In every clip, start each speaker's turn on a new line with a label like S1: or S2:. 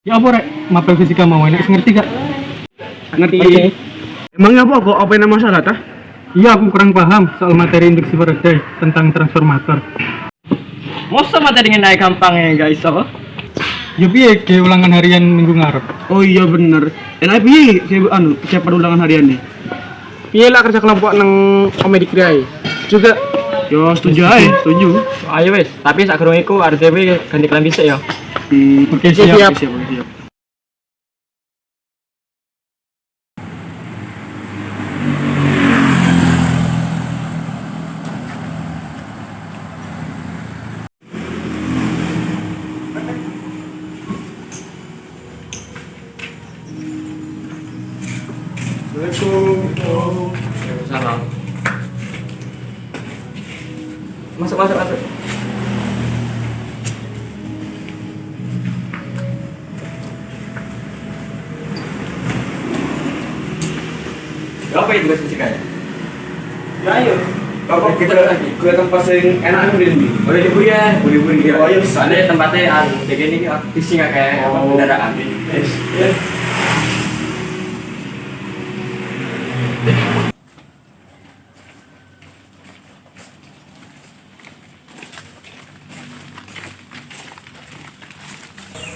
S1: Ya apa rek? Mapel fisika mau enak ngerti gak?
S2: Ngerti.
S1: Oke.
S2: Emangnya apa kok apa yang masalah tah?
S1: Iya aku kurang paham soal materi induksi Faraday tentang transformator.
S3: Masa materi naik gampang ya guys apa?
S1: Ya piye ke ulangan harian minggu ngarep?
S2: Oh iya bener. Enak piye siapa ulangan harian nih?
S1: Piye lah kerja kelompok nang komedi kriai? Juga
S2: Yo setuju aja, setuju.
S3: Ayo wes, tapi sak gerung iku RTW ganti kelambi sik ya.
S1: oke siap.
S2: Siap.
S3: Salam. Masuk. Apa itu tugas fisika ya?
S2: Ya ayo. Bapak
S3: Kita lagi.
S2: ke tempat yang enak nih.
S3: Boleh libur ya, libur ya.
S2: Oh, iya, bisa.
S3: Ada tempatnya kayak gini fishing kayak kendaraan.
S2: Ya.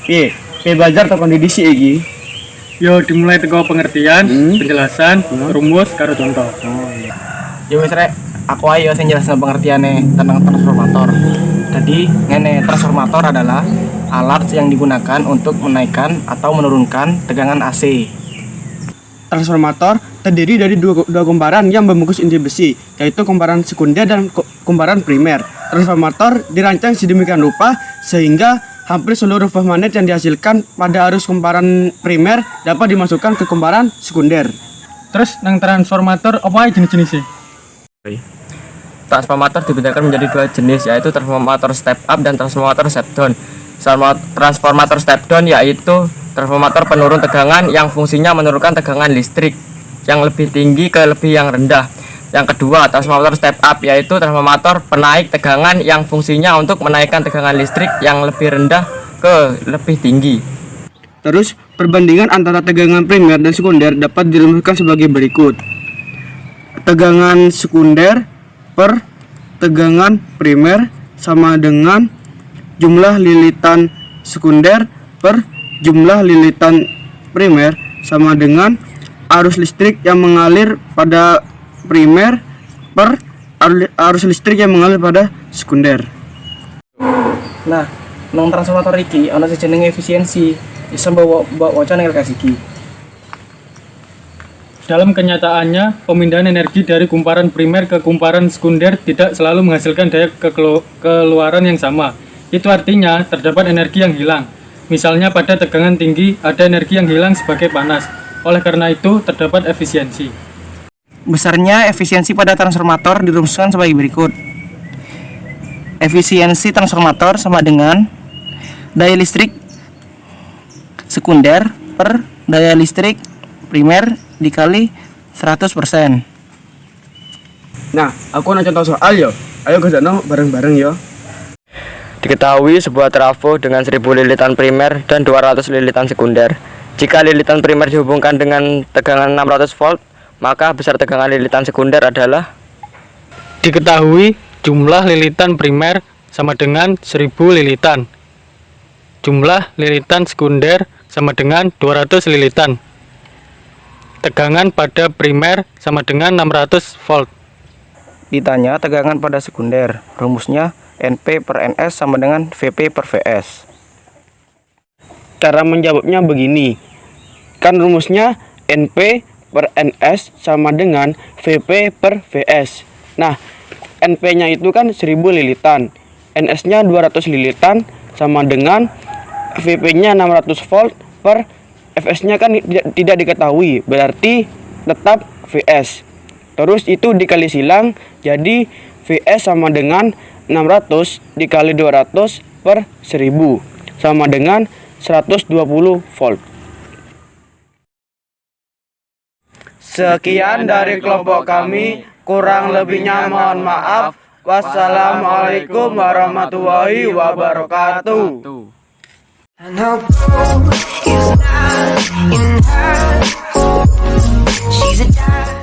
S2: Piye belajar tekan didisi iki?
S1: Yo dimulai teko pengertian, penjelasan, rumus karo contoh.
S4: Ya wis rek, aku ayo sing jelasno pengertiane tentang transformator. Jadi, ngene transformator adalah alat yang digunakan untuk menaikkan atau menurunkan tegangan AC.
S2: Transformator terdiri dari dua kumparan yang membungkus inti besi, yaitu kumparan sekunder dan kumparan primer. Transformator dirancang sedemikian rupa sehingga hampir seluruh buah magnet yang dihasilkan pada arus kumparan primer dapat dimasukkan ke kumparan sekunder.
S1: Terus nang transformator apa aja jenis-jenisnya?
S3: Transformator dibedakan menjadi dua jenis, yaitu transformator step up dan transformator step down. Transformator step down yaitu transformator penurun tegangan yang fungsinya menurunkan tegangan listrik yang lebih tinggi ke lebih yang rendah. Yang kedua, transformator step up yaitu transformator penaik tegangan yang fungsinya untuk menaikkan tegangan listrik yang lebih rendah ke lebih tinggi.
S2: Terus, perbandingan antara tegangan primer dan sekunder dapat dirumuskan sebagai berikut. Tegangan sekunder per tegangan primer sama dengan jumlah lilitan sekunder per jumlah lilitan primer sama dengan arus listrik yang mengalir pada primer per arus listrik yang mengalir pada sekunder.
S4: Nah, nang transformator iki ana jenenge efisiensi. Bisa bawa wacan LKS iki.
S1: Dalam kenyataannya, pemindahan energi dari kumparan primer ke kumparan sekunder tidak selalu menghasilkan daya keluaran yang sama. Itu artinya terdapat energi yang hilang. Misalnya pada tegangan tinggi ada energi yang hilang sebagai panas. Oleh karena itu terdapat efisiensi.
S4: Besarnya efisiensi pada transformator dirumuskan sebagai berikut. Efisiensi transformator sama dengan daya listrik sekunder per daya listrik primer dikali 100%.
S2: Nah, aku nak contoh soal yo. Ayo kerjano bareng-bareng yo.
S3: Diketahui sebuah trafo dengan 1000 lilitan primer dan 200 lilitan sekunder. Jika lilitan primer dihubungkan dengan tegangan 600 volt, maka besar tegangan lilitan sekunder adalah.
S1: Diketahui jumlah lilitan primer sama dengan 1000 lilitan. Jumlah lilitan sekunder sama dengan 200 lilitan. Tegangan pada primer sama dengan 600 volt.
S4: Ditanya tegangan pada sekunder. Rumusnya NP per NS sama dengan VP per VS.
S2: Cara menjawabnya begini. Kan rumusnya NP per NS sama dengan VP per VS. Nah, NP-nya itu kan 1000 lilitan. NS-nya 200 lilitan sama dengan VP-nya 600 volt per Fs-nya kan tidak diketahui, berarti tetap Vs. Terus itu dikali silang, jadi Vs sama dengan 600 dikali 200 per 1000 sama dengan 120 volt. Sekian dari kelompok kami, kurang lebihnya mohon maaf. Wassalamualaikum warahmatullahi wabarakatuh.
S5: I know gold is not in her. She's a diamond.